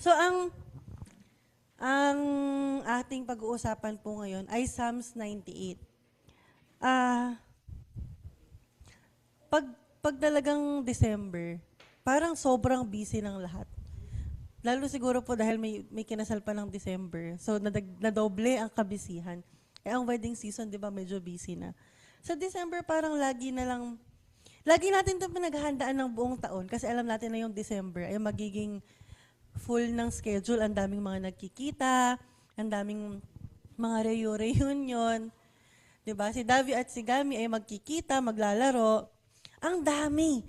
So, ang ating pag-uusapan po ngayon ay Psalms 98. Ah, pag, pag talagang December, parang sobrang busy ng lahat. Lalo siguro po dahil may kinasal pa ng December. So, nadoble ang kabisihan. Ang wedding season, di ba, medyo busy na. Sa December, parang lagi natin itong pinaghahandaan ng buong taon kasi alam natin na yung December ay magiging full ng schedule. Ang daming mga nagkikita, ang daming mga reunion. Diba? Si Davi at si Gami ay magkikita, maglalaro. Ang dami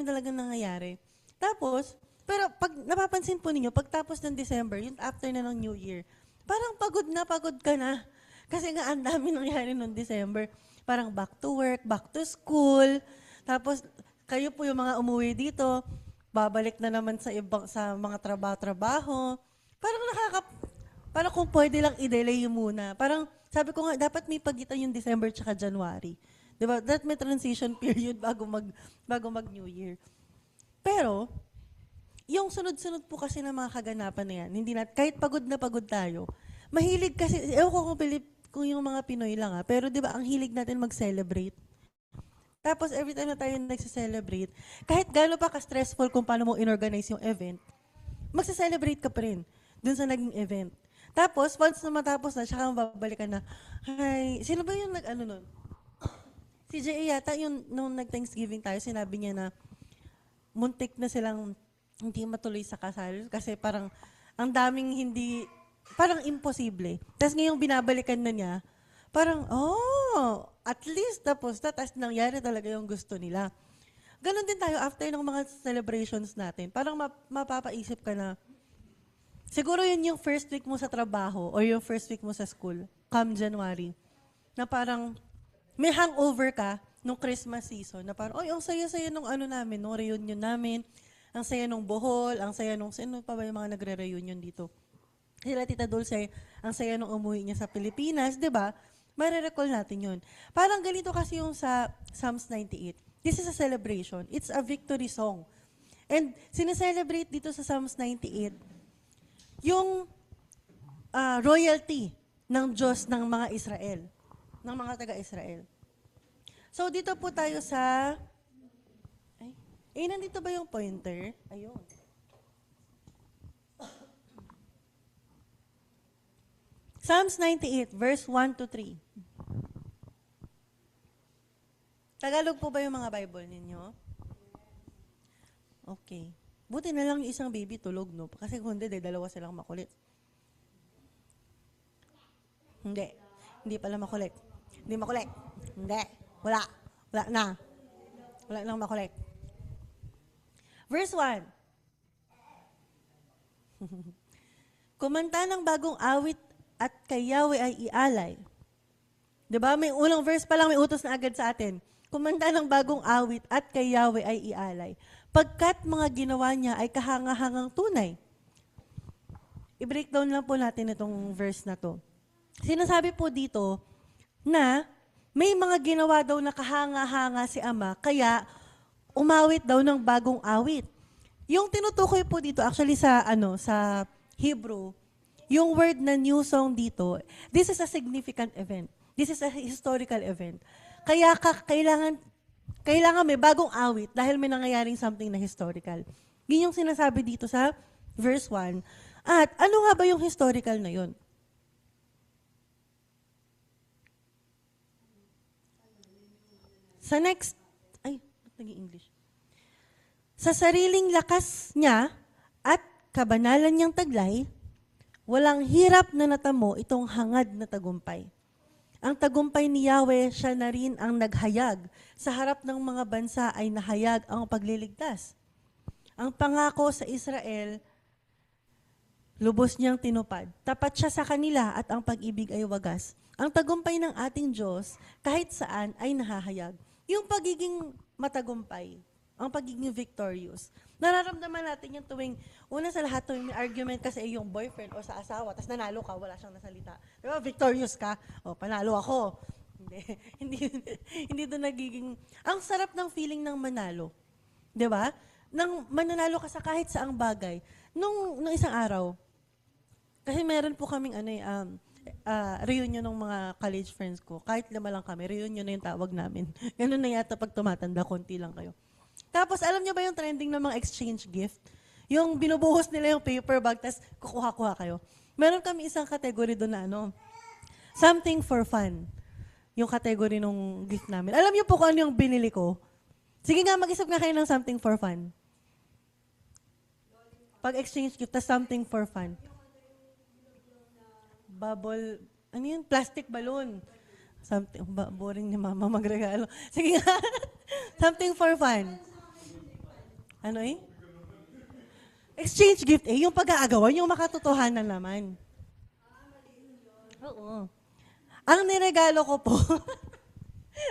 talagang nangyayari. Tapos, pero pag napapansin po ninyo, pagtapos ng December, yung after na ng New Year, parang pagod ka na. Kasi nga ang dami nangyari noong December. Parang back to work, back to school. Tapos, kayo po yung mga umuwi dito, babalik na naman sa mga trabaho. Parang parang kung pwede lang i-delay muna. Parang sabi ko nga, dapat may pagitan yung December tsaka January. Diba? That may transition period bago mag New Year. Pero, yung sunod-sunod po kasi ng mga kaganapan na yan, kahit pagod na pagod tayo, mahilig kasi, ewan ko kung yung mga Pinoy lang pero di ba ang hilig natin mag-celebrate. Tapos every time na tayo nagse-celebrate, kahit gano'n pa ka-stressful kung paano mo inorganize yung event, magse-celebrate ka pa rin dun sa naging event. Tapos, once na matapos na, tsaka babalikan na, hi, sino ba yung nag-ano nun? Si J.A. yata, yung nung nag-Thanksgiving tayo, sinabi niya na muntik na silang hindi matuloy sa kasal kasi parang ang daming parang imposible. Tapos ngayong binabalikan na niya, parang, at least tapos na, tapos nangyari talaga yung gusto nila. Ganon din tayo after ng mga celebrations natin. Parang mapapaisip ka na, siguro yun yung first week mo sa trabaho or yung first week mo sa school, come January, na parang may hangover ka nung Christmas season na parang, ang saya-saya nung namin, nung reunion namin, ang saya nung Bohol, ang saya nung, sino pa ba yung mga nagre-reunion dito? Sila Tita Dulce, ang saya nung umuwi niya sa Pilipinas, di ba? Marirecall natin yun. Parang ganito kasi yung sa Psalms 98. This is a celebration. It's a victory song. And sineselebrate dito sa Psalms 98 yung royalty ng Diyos ng mga Israel, ng mga taga-Israel. So dito po tayo sa... nandito ba yung pointer? Ayun. Psalms 98, verse 1 to 3. Tagalog po ba yung mga Bible ninyo? Okay. Buti na lang yung isang baby tulog, no? Kasi kung hindi, dalawa silang makulit. Hindi. Hindi pala makulit. Hindi makulit. Hindi. Wala. Wala na. Wala nang makulit. Verse 1. Kumanta ng bagong awit at kay Yahweh ay ialay. Diba? May unang verse pa lang, may utos na agad sa atin. Kumanta ng bagong awit at kay Yahweh ay ialay. Pagkat mga ginawa niya ay kahanga-hangang tunay. I-breakdown lang po natin itong verse na to. Sinasabi po dito na may mga ginawa daw na kahanga-hanga si Ama, kaya umawit daw ng bagong awit. Yung tinutukoy po dito, actually sa Hebrew, yung word na new song dito, this is a significant event. This is a historical event. Kaya kailangan may bagong awit dahil may nangyayaring something na historical. Yun yung sinasabi dito sa verse 1. At ano nga ba yung historical na yun? Sa next, naging English. Sa sariling lakas niya at kabanalan niyang taglay, walang hirap na natamo itong hangad na tagumpay. Ang tagumpay ni Yahweh, siya na rin ang naghayag. Sa harap ng mga bansa ay nahayag ang pagliligtas. Ang pangako sa Israel, lubos niyang tinupad. Tapat siya sa kanila at ang pag-ibig ay wagas. Ang tagumpay ng ating Diyos, kahit saan ay nahahayag. Yung pagiging matagumpay, ang pagiging victorious. Nararamdaman natin yung una sa lahat tuwing may argument kasi yung boyfriend o sa asawa, tapos nanalo ka, wala siyang nasalita. Diba, victorious ka, panalo ako. Hindi doon nagiging, ang sarap ng feeling ng manalo. Diba? nang mananalo ka sa kahit saang bagay. Nung isang araw, kasi meron po kaming reunion ng mga college friends ko. Kahit 5 lang kami, reunion na yung tawag namin. Ganun na yata pag tumatanda, konti lang kayo. Tapos alam niyo ba yung trending ng mga exchange gift? Yung binubuhos nila yung paper bag, tapos kukuha-kuha kayo. Meron kami isang category doon na something for fun. Yung category nung gift namin. Alam niyo po kung ano yung binili ko? Sige nga, mag-isip nga kayo ng something for fun. Pag exchange gift, tas something for fun. Bubble, ano yun? Plastic balloon. Something, boring ni mama magregalo. Sige nga, something for fun. Ano eh? Exchange gift yung pag-aagawan, yung makatotohanan naman. Oo. Ang niregalo ko po,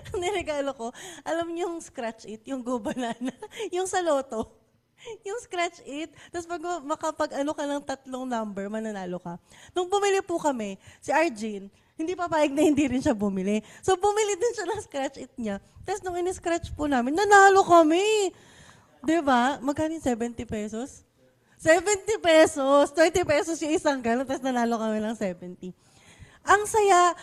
ang niregalo ko, alam niyo yung scratch it, yung go banana, yung sa loto. Yung scratch it, tapos pag makapag-ano ka ng 3 number, mananalo ka. Nung bumili po kami, si Arjun, hindi papayag na hindi rin siya bumili. So bumili din siya ng scratch it niya. Tapos nung in-scratch po namin, nanalo kami. Diba? Magkano 70 pesos? 70 pesos. 20 pesos yung isang gano'n, tapos nanalo kami ng 70. Ang saya.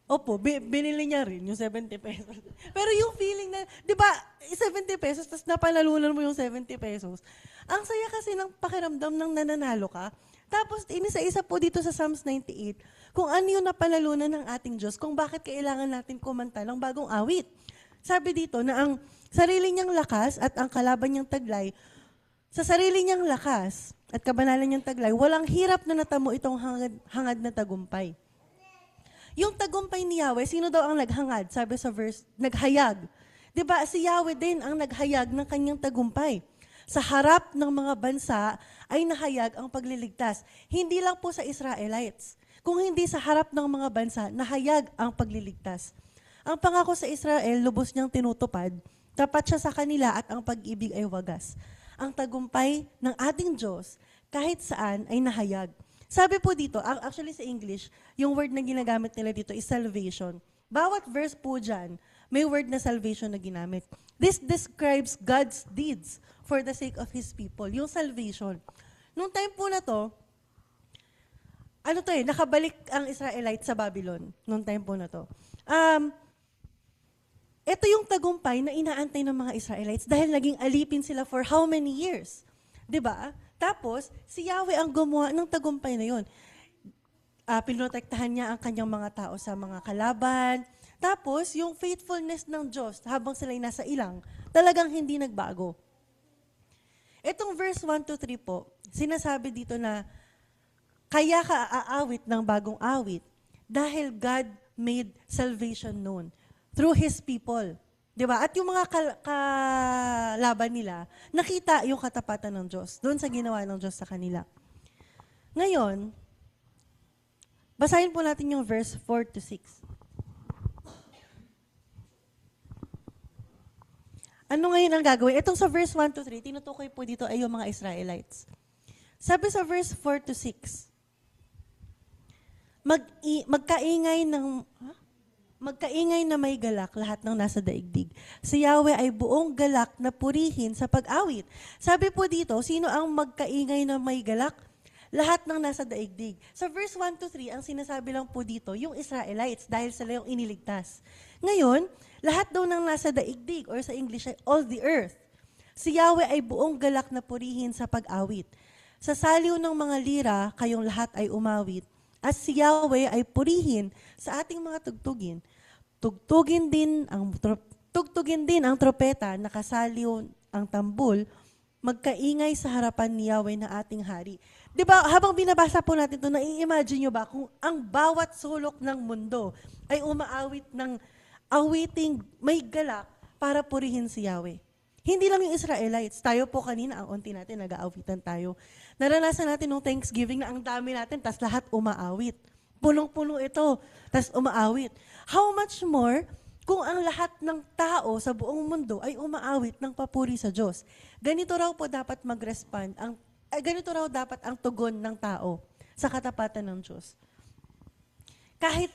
Opo, binili niya rin yung 70 pesos. Pero yung feeling na, di ba, 70 pesos, tapos napanalunan mo yung 70 pesos. Ang saya kasi ng pakiramdam ng nananalo ka. Tapos, inisa-isa po dito sa Psalms 98, kung ano yung napanalunan ng ating Diyos, kung bakit kailangan natin kumanta ng bagong awit. Sabi dito na ang sarili niyang lakas at ang kalaban niyang taglay, sa sarili niyang lakas at kabanalan niyang taglay, walang hirap na natamo itong hangad na tagumpay. Yung tagumpay ni Yahweh, sino daw ang naghangad? Sabi sa verse, naghayag. Diba, si Yahweh din ang naghayag ng kanyang tagumpay. Sa harap ng mga bansa ay nahayag ang pagliligtas. Hindi lang po sa Israelites. Kung hindi sa harap ng mga bansa, nahayag ang pagliligtas. Ang pangako sa Israel, lubos niyang tinutupad. Tapat siya sa kanila at ang pag-ibig ay wagas. Ang tagumpay ng ating Diyos, kahit saan ay nahayag. Sabi po dito, actually sa English, yung word na ginagamit nila dito is salvation. Bawat verse po dyan, may word na salvation na ginamit. This describes God's deeds for the sake of His people. Yung salvation. Nung time po na to, nakabalik ang Israelites sa Babylon. Nung time po na to. Ito yung tagumpay na inaantay ng mga Israelites dahil naging alipin sila for how many years? 'Di ba? Tapos, si Yahweh ang gumawa ng tagumpay na yun. Pinotektahan niya ang kanyang mga tao sa mga kalaban. Tapos, yung faithfulness ng Diyos habang sila'y nasa ilang, talagang hindi nagbago. Itong verse 1-3 po, sinasabi dito na, kaya ka aawit ng bagong awit dahil God made salvation known through His people. Diba? At yung mga kalaban nila, nakita yung katapatan ng Diyos doon sa ginawa ng Diyos sa kanila. Ngayon, basahin po natin yung verse 4-6. Ano ngayon ang gagawin? Itong sa verse 1-3, tinutukoy po dito ay yung mga Israelites. Sabi sa verse 4-6, magkaingay na may galak lahat ng nasa daigdig. Si Yahweh ay buong galak na purihin sa pag-awit. Sabi po dito, sino ang magkaingay na may galak? Lahat ng nasa daigdig. Sa verse 1-3, ang sinasabi lang po dito, yung Israelites, dahil sila yung iniligtas. Ngayon, lahat daw ng nasa daigdig, or sa English ay all the earth. Si Yahweh ay buong galak na purihin sa pag-awit. Sa saliw ng mga lira, kayong lahat ay umawit. At si Yahweh ay purihin sa ating mga tugtugin. Tugtugin din ang tropeta, nakasaliw ang tambul, magkaingay sa harapan ni Yahweh na ating hari. Diba, habang binabasa po natin ito, nai-imagine nyo ba kung ang bawat sulok ng mundo ay umaawit ng awiting may galak para purihin si Yahweh. Hindi lang yung Israelites. Tayo po kanina, ang unti natin, nag-aawitan tayo. Naranasan natin nung Thanksgiving na ang dami natin, tas lahat umaawit. Punong-puno ito, tas umaawit. How much more kung ang lahat ng tao sa buong mundo ay umaawit ng papuri sa Diyos? Ganito raw po dapat mag-respond, ganito raw dapat ang tugon ng tao sa katapatan ng Diyos. Kahit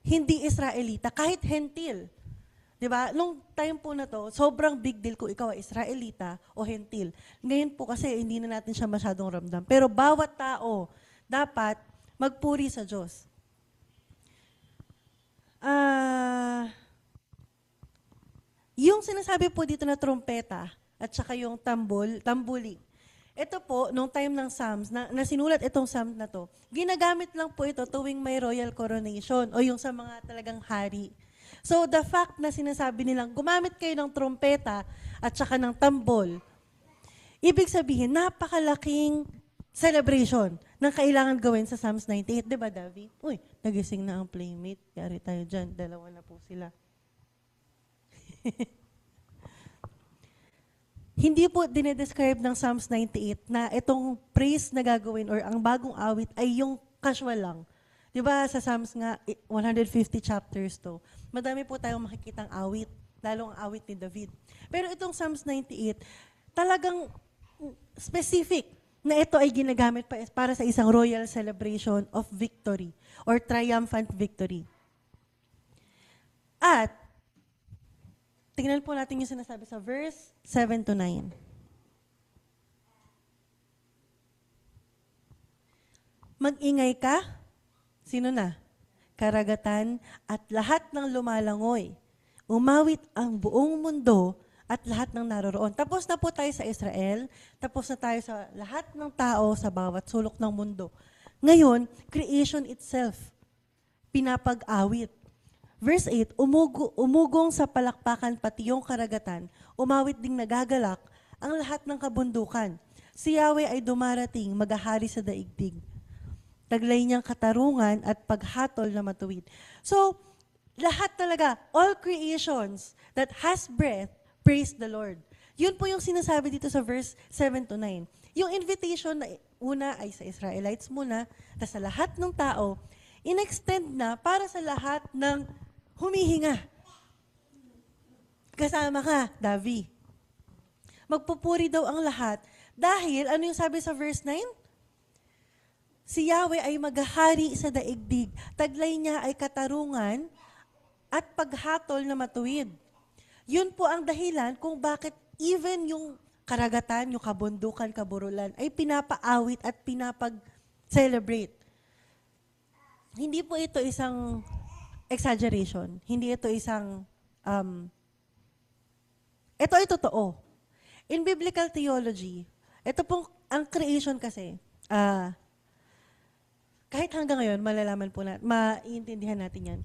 hindi Israelita, kahit hentil, 'Di ba? Nung time po na to, sobrang big deal kung ikaw ay Israelita o Hentil. Ngayon po kasi hindi na natin siya masyadong ramdam. Pero bawat tao dapat magpuri sa Diyos. Yung sinasabi po dito na trompeta at saka yung tambuli. Ito po, nung time ng Psalms, na sinulat itong Psalms na to, ginagamit lang po ito tuwing may royal coronation o yung sa mga talagang hari. So the fact na sinasabi nilang gumamit kayo ng trompeta at saka ng tambol, ibig sabihin, napakalaking celebration na kailangan gawin sa Psalms 98. Di ba, Davi? Uy, nagising na ang playmate. Yari tayo dyan. Dalawa na po sila. Hindi po dinedescribe ng Psalms 98 na itong praise na gagawin or ang bagong awit ay yung casual lang. Di ba sa Psalms nga, 150 chapters to. Madami po tayong makikitang awit, lalo ang awit ni David. Pero itong Psalms 98, talagang specific na ito ay ginagamit para sa isang royal celebration of victory or triumphant victory. At tingnan po natin yung sinasabi sa verse 7 to 9. Mag-ingay ka, sino na? Karagatan at lahat ng lumalangoy. Umawit ang buong mundo at lahat ng naroroon. Tapos na po tayo sa Israel, tapos na tayo sa lahat ng tao sa bawat sulok ng mundo. Ngayon, creation itself, pinapag-awit. Verse 8, umugong sa palakpakan pati yung karagatan, umawit ding nagagalak ang lahat ng kabundukan. Si Yahweh ay dumarating, maghahari sa daigdig. Taglay niyang katarungan at paghatol na matuwid. So, lahat talaga, all creations that has breath, praise the Lord. Yun po yung sinasabi dito sa verse 7 to 9. Yung invitation na una ay sa Israelites muna, na sa lahat ng tao, in-extend na para sa lahat ng humihinga. Kasama ka, Davi. Magpupuri daw ang lahat dahil, ano yung sabi sa verse 9? Si Yahweh ay maghahari sa daigdig. Taglay niya ay katarungan at paghatol na matuwid. Yun po ang dahilan kung bakit even yung karagatan, yung kabundukan, kaburulan, ay pinapaawit at pinapag-celebrate. Hindi po ito isang exaggeration. Hindi ito isang, ito ay totoo. In biblical theology, ito pong, ang creation kasi, kahit hanggang ngayon, malalaman po natin, maiintindihan natin yan.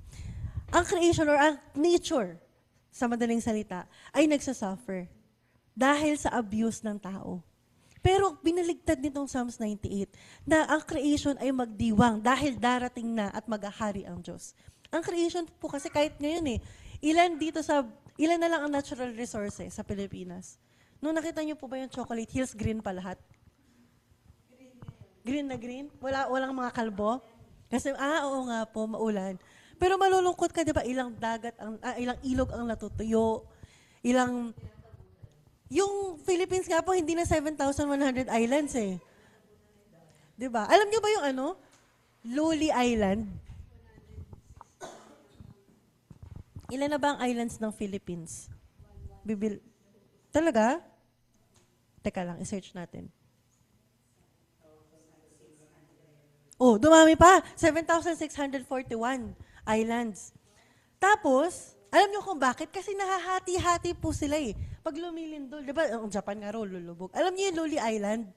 Ang creation or ang nature, sa madaling salita, ay nagsasuffer dahil sa abuse ng tao. Pero binaligtad nitong Psalms 98 na ang creation ay magdiwang dahil darating na at maghahari ang Diyos. Ang creation po kasi kahit ngayon ilan na lang ang natural resources sa Pilipinas. Nung nakita niyo po ba yung chocolate hills, green pa lahat? Green na green? Walang mga kalbo? Kasi, oo nga po, maulan. Pero malulungkot ka, di ba, ilang ilog ang natutuyo, yung Philippines nga po, hindi na 7,100 islands eh. Di ba? Alam niyo ba yung Luli Island? Ilan na ba ang islands ng Philippines? Talaga? Teka lang, i-search natin. Oh, dumami pa. 7,641 islands. Tapos, alam niyo kung bakit? Kasi nahahati-hati po sila eh. Pag lumilindol, di ba, ang Japan nga raw, lulubog. Alam niyo yung Luli Island?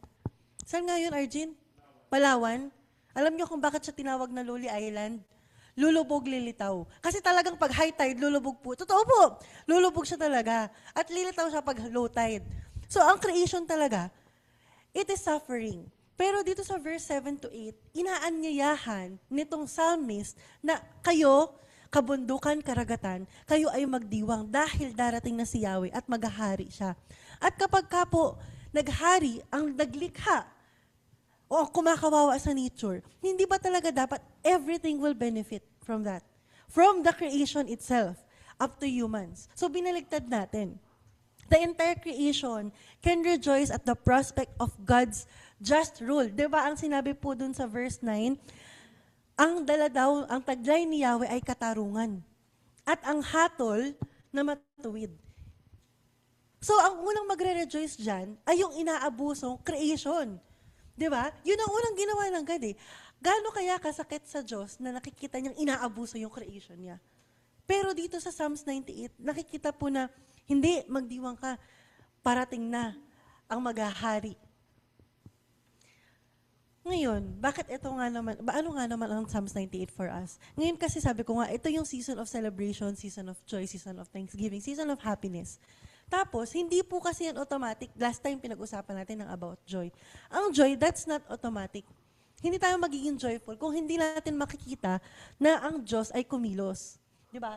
Saan nga yun, Arjun? Palawan? Alam niyo kung bakit siya tinawag na Luli Island? Lulubog, lilitaw. Kasi talagang pag high tide, lulubog po. Totoo po, lulubog siya talaga. At lilitaw siya pag low tide. So, ang creation talaga, it is suffering. Pero dito sa verse 7 to 8, inaanyayahan nitong psalmist na kayo, kabundukan, karagatan, kayo ay magdiwang dahil darating na si Yahweh at maghahari siya. At kapag ka po naghari ang naglikha o kumakawawa sa nature, hindi ba talaga dapat everything will benefit from that? From the creation itself up to humans. So binaligtad natin. The entire creation can rejoice at the prospect of God's just rule. Diba ang sinabi po dun sa verse 9, ang taglay ni Yahweh ay katarungan. At ang hatol na matuwid. So, ang unang magre-rejoice dyan ay yung inaabusong creation. Di ba? Yun ang unang ginawa ng God eh. Gaano kaya kasakit sa Diyos na nakikita niyang inaabuso yung creation niya? Pero dito sa Psalms 98, nakikita po na hindi, magdiwang ka, parating na ang maghahari. Ngayon, bakit ito nga naman, ano nga naman ang Psalms 98 for us? Ngayon kasi sabi ko nga, ito yung season of celebration, season of joy, season of thanksgiving, season of happiness. Tapos, hindi po kasi yan automatic. Last time pinag-usapan natin ng about joy. Ang joy, that's not automatic. Hindi tayo magiging joyful kung hindi natin makikita na ang Diyos ay kumilos. Di ba?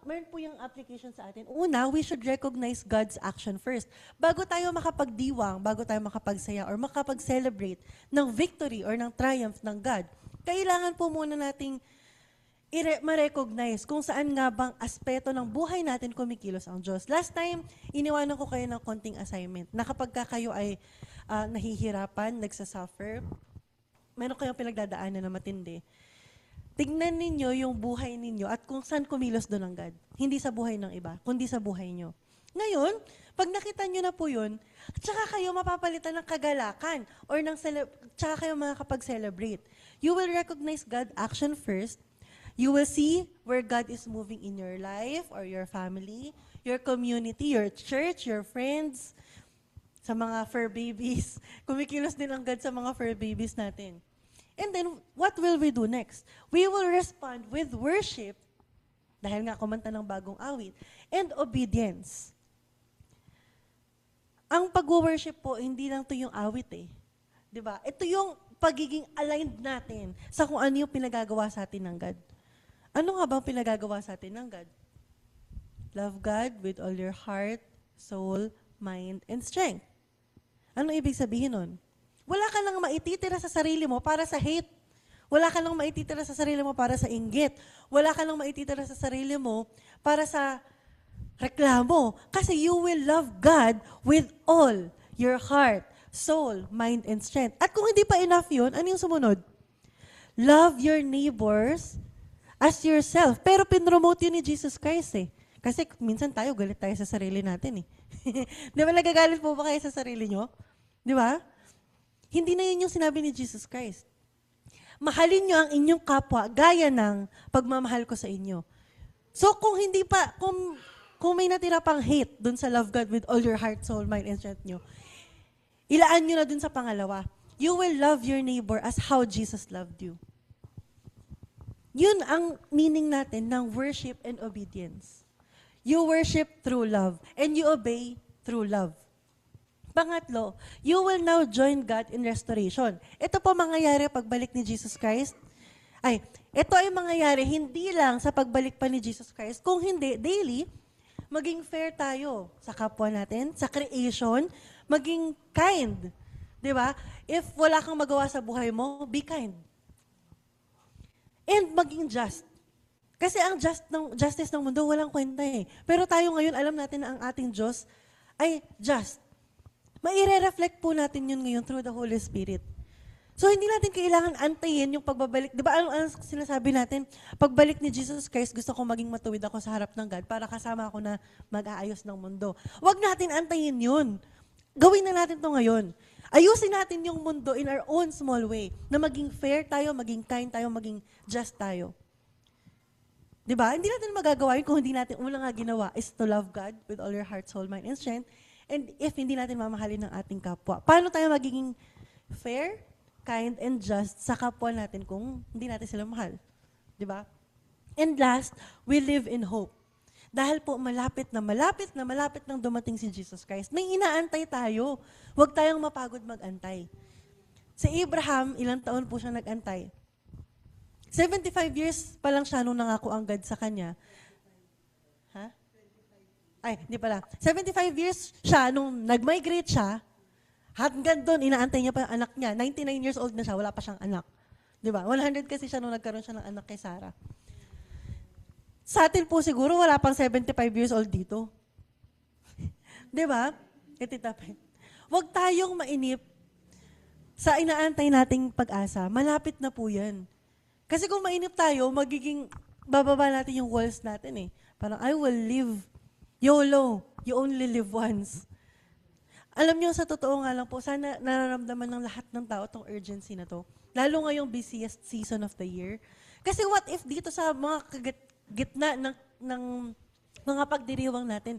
Meron po yung application sa atin. Una, we should recognize God's action first. Bago tayo makapagdiwang, bago tayo makapagsaya or makapag-celebrate ng victory or ng triumph ng God, kailangan po muna nating ma-recognize kung saan nga bang aspeto ng buhay natin kumikilos ang Diyos. Last time, iniwanan ko kayo ng konting assignment na kapag kayo ay nahihirapan, nagsasuffer, meron kayong pinagdadaanan na matindi, tignan ninyo yung buhay ninyo at kung saan kumilos doon ang God. Hindi sa buhay ng iba, kundi sa buhay nyo. Ngayon, pag nakita nyo na po yun, tsaka kayo mapapalitan ng kagalakan or tsaka kayo makakapag-celebrate. You will recognize God's action first. You will see where God is moving in your life or your family, your community, your church, your friends, sa mga fur babies. Kumikilos din ang God sa mga fur babies natin. And then, what will we do next? We will respond with worship, dahil nga kumanta ng bagong awit, and obedience. Ang pag-worship po, hindi lang to yung awit eh. Diba? Ito yung pagiging aligned natin sa kung ano yung pinagagawa sa atin ng God. Ano nga bang pinagagawa sa atin ng God? Love God with all your heart, soul, mind, and strength. Ano ibig sabihin nun? Wala ka lang maititira sa sarili mo para sa hate. Wala ka lang maititira sa sarili mo para sa inggit. Wala ka lang maititira sa sarili mo para sa reklamo. Kasi you will love God with all your heart, soul, mind, and strength. At kung hindi pa enough yun, ano yung sumunod? Love your neighbors as yourself. Pero pinromote yun ni Jesus Christ eh. Kasi minsan tayo, galit tayo sa sarili natin eh. Di ba nagagalit po ba kayo sa sarili nyo? Di ba? Hindi na yun yung sinabi ni Jesus Christ. Mahalin nyo ang inyong kapwa gaya ng pagmamahal ko sa inyo. So kung hindi pa, kung may natira pang hate dun sa love God with all your heart, soul, mind, and strength nyo, ilaan nyo na dun sa pangalawa. You will love your neighbor as how Jesus loved you. Yun ang meaning natin ng worship and obedience. You worship through love and you obey through love. Pangatlo, you will now join God in restoration. Ito po mangyayari pagbalik ni Jesus Christ. Ito ay mangyayari hindi lang sa pagbalik pa ni Jesus Christ, kung hindi, daily, maging fair tayo sa kapwa natin, sa creation, maging kind. Di ba? If wala kang magawa sa buhay mo, be kind. And maging just. Kasi ang justice ng mundo, walang kwenta eh. Pero tayo ngayon, alam natin na ang ating Diyos ay just. Maire-reflect po natin yun ngayon through the Holy Spirit. So, hindi natin kailangan antayin yung pagbabalik. Di ba, ano sinasabi natin? Pagbalik ni Jesus Christ, gusto ko maging matuwid ako sa harap ng God para kasama ako na mag-aayos ng mundo. Huwag natin antayin yun. Gawin na natin to ngayon. Ayusin natin yung mundo in our own small way, na maging fair tayo, maging kind tayo, maging just tayo. Di ba? Hindi natin magagawa yun kung hindi natin, unang nga ginawa is to love God with all your heart, soul, mind, and strength. And if hindi natin mamahalin ng ating kapwa, paano tayo magiging fair, kind, and just sa kapwa natin kung hindi natin sila mahal? Di ba? And last, we live in hope. Dahil po malapit nang dumating si Jesus Christ, may inaantay tayo. Huwag tayong mapagod mag-antay. Si Abraham, ilang taon po siya nag-antay? 75 years pa lang siya nung nangako ang God sa kanya. Ha? Hindi pala. 75 years siya nung nag-migrate siya. Hanggang doon, inaantay niya pa ang anak niya. 99 years old na siya, wala pa siyang anak. Di ba? 100 kasi siya nung nagkaroon siya ng anak kay Sarah. Sa atin po siguro, wala pang 75 years old dito. Di ba? Huwag tayong mainip sa inaantay nating pag-asa. Malapit na po yan. Kasi kung mainip tayo, bababa natin yung walls natin eh. Parang, I will live YOLO, you only live once. Alam niyo, sa totoo nga lang po, sana nararamdaman ng lahat ng tao tong urgency na to. Lalo ngayong busiest season of the year. Kasi what if dito sa mga gitna ng mga pagdiriwang natin,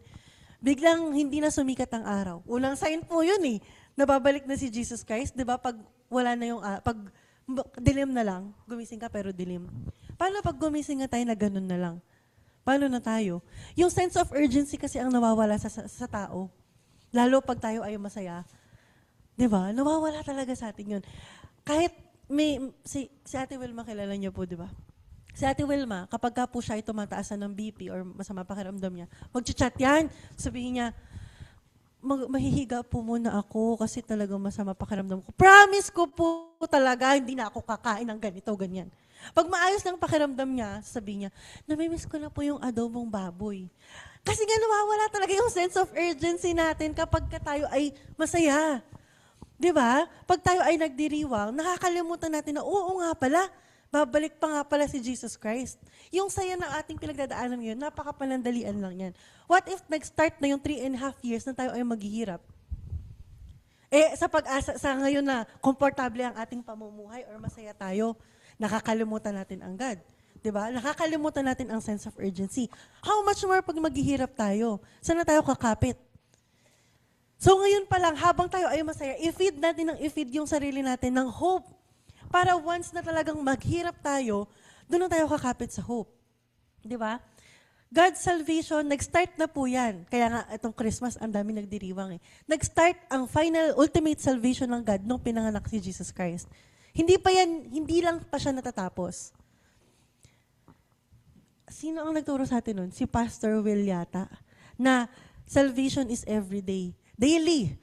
biglang hindi na sumikat ang araw. Unang sign po yun eh. Nababalik na si Jesus Christ, di ba? Pag wala na yung, pag dilim na lang, gumising ka pero dilim. Paano pag gumising nga tayo na ganun na lang? Paano na tayo? Yung sense of urgency kasi ang nawawala sa tao. Lalo pag tayo ay masaya. Di ba? Nawawala talaga sa atin yun. Kahit si Ate Wilma, kilala niyo po, di ba? Si Ate Wilma, kapag ka po siya ay tumataasan ng BP or masama pakiramdam niya, mag-chat yan. Sabihin niya, mahihiga po muna ako kasi talagang masama pakiramdam ko. Promise ko po talaga, hindi na ako kakain ng ganito, ganyan. Pag maayos ng pakiramdam niya, sabihin niya, namimiss ko na po yung adobong baboy. Kasi nga nawawala talaga yung sense of urgency natin kapag tayo ay masaya. Di ba? Pag tayo ay nagdiriwang, nakakalimutan natin na, oo nga pala, babalik pa nga pala si Jesus Christ. Yung saya ng ating pinagdadaanan ngayon, napakapanandalian lang yan. What if nag-start na yung 3.5 years na tayo ay maghihirap? Sa pag-asa, sa ngayon na komportable ang ating pamumuhay or masaya tayo, nakakalimutan natin ang God. Diba? Nakakalimutan natin ang sense of urgency. How much more pag maghihirap tayo? Saan na tayo kakapit? So ngayon pa lang, habang tayo ay masaya, i-feed natin yung sarili natin ng hope. Para once na talagang maghirap tayo, doon na tayo kakapit sa hope. Diba? God's salvation, nag-start na po yan. Kaya nga, itong Christmas, ang dami nagdiriwang eh. Nag-start ang final, ultimate salvation ng God nung pinanganak si Jesus Christ. Hindi lang pa siya natatapos. Sino ang nagturo sa atin nun? Si Pastor Will yata. Na salvation is everyday. Daily.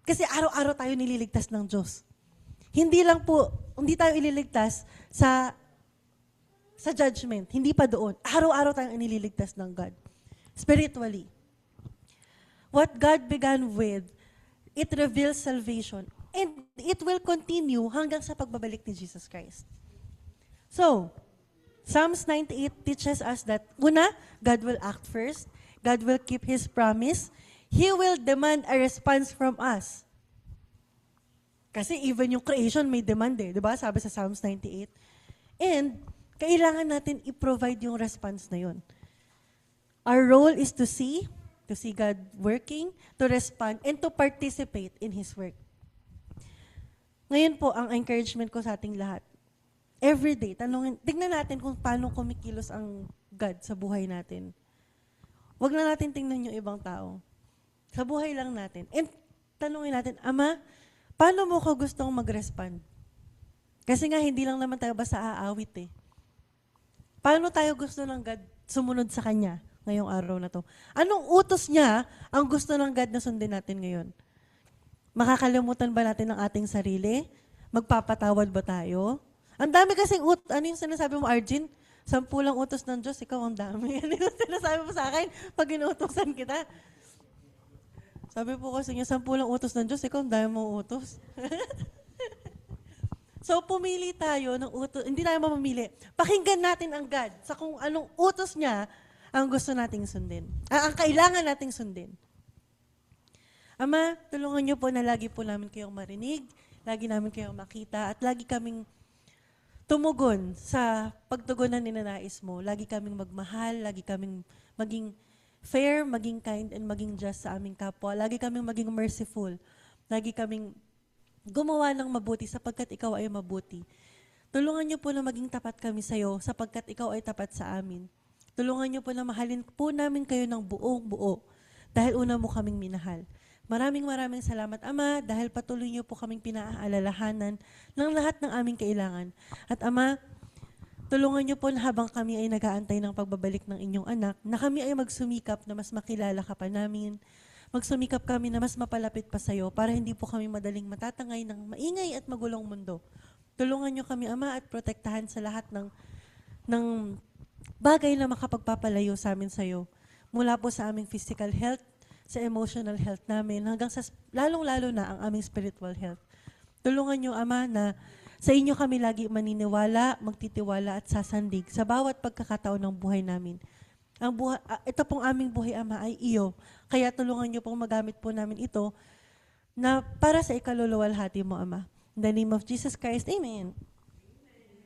Kasi araw-araw tayo nililigtas ng Diyos. Hindi tayo ililigtas sa judgment. Hindi pa doon. Araw-araw tayong iniligtas ng God. Spiritually. What God began with, it reveals salvation. And it will continue hanggang sa pagbabalik ni Jesus Christ. So, Psalms 98 teaches us that, una, God will act first. God will keep His promise. He will demand a response from us. Kasi even yung creation may demand eh. Diba? Sabi sa Psalms 98. And, kailangan natin i-provide yung response na yun. Our role is to see God working, to respond, and to participate in His work. Ngayon po, ang encouragement ko sa ating lahat, every day, tignan natin kung paano kumikilos ang God sa buhay natin. Huwag na natin tingnan yung ibang tao. Sa buhay lang natin. And tanungin natin, Ama, paano mo ko gustong mag-respond? Kasi nga, hindi lang naman tayo basta aawit eh. Paano tayo gusto ng God sumunod sa Kanya ngayong araw na to? Anong utos niya ang gusto ng God na sundin natin ngayon? Makakalimutan ba natin ang ating sarili? Magpapatawad ba tayo? Ang dami kasing ano yung sinasabi mo, Arjun? 10 lang utos ng Diyos, ikaw ang dami. Ano yung sinasabi mo sa akin pag inuutosan kita? Sabi po kasi niya, 10 lang utos ng Diyos, ikaw ang dami mo utos. So, pumili tayo ng utos. Hindi tayo mamamili. Pakinggan natin ang God sa kung anong utos niya ang gusto nating sundin. Ang kailangan nating sundin. Ama, tulungan niyo po na lagi po namin kayong marinig, lagi namin kayong makita, at lagi kaming tumugon sa pagtugon na ninanais mo. Lagi kaming magmahal, lagi kaming maging fair, maging kind, and maging just sa aming kapwa. Lagi kaming maging merciful. Lagi kaming gumawa ng mabuti sapagkat ikaw ay mabuti. Tulungan niyo po na maging tapat kami sa iyo sapagkat ikaw ay tapat sa amin. Tulungan niyo po na mahalin po namin kayo ng buong buo dahil una mo kaming minahal. Maraming salamat, Ama, dahil patuloy niyo po kaming pinaalalahanan ng lahat ng aming kailangan. At Ama, tulungan niyo po na habang kami ay nag-aantay ng pagbabalik ng inyong anak, na kami ay magsumikap na mas makilala ka pa namin, magsumikap kami na mas mapalapit pa sa iyo para hindi po kami madaling matatangay ng maingay at magulong mundo. Tulungan niyo kami, Ama, at protektahan sa lahat ng bagay na makapagpapalayo sa amin sa iyo. Mula po sa aming physical health, sa emotional health namin, hanggang sa lalong-lalo na ang aming spiritual health. Tulungan niyo, Ama, na sa inyo kami lagi maniniwala, magtitiwala at sasandig sa bawat pagkakataon ng buhay namin. Ito pong aming buhay, Ama, ay iyo. Kaya tulungan niyo pong magamit po namin ito na para sa ikaluluwalhati mo, Ama. In the name of Jesus Christ, Amen.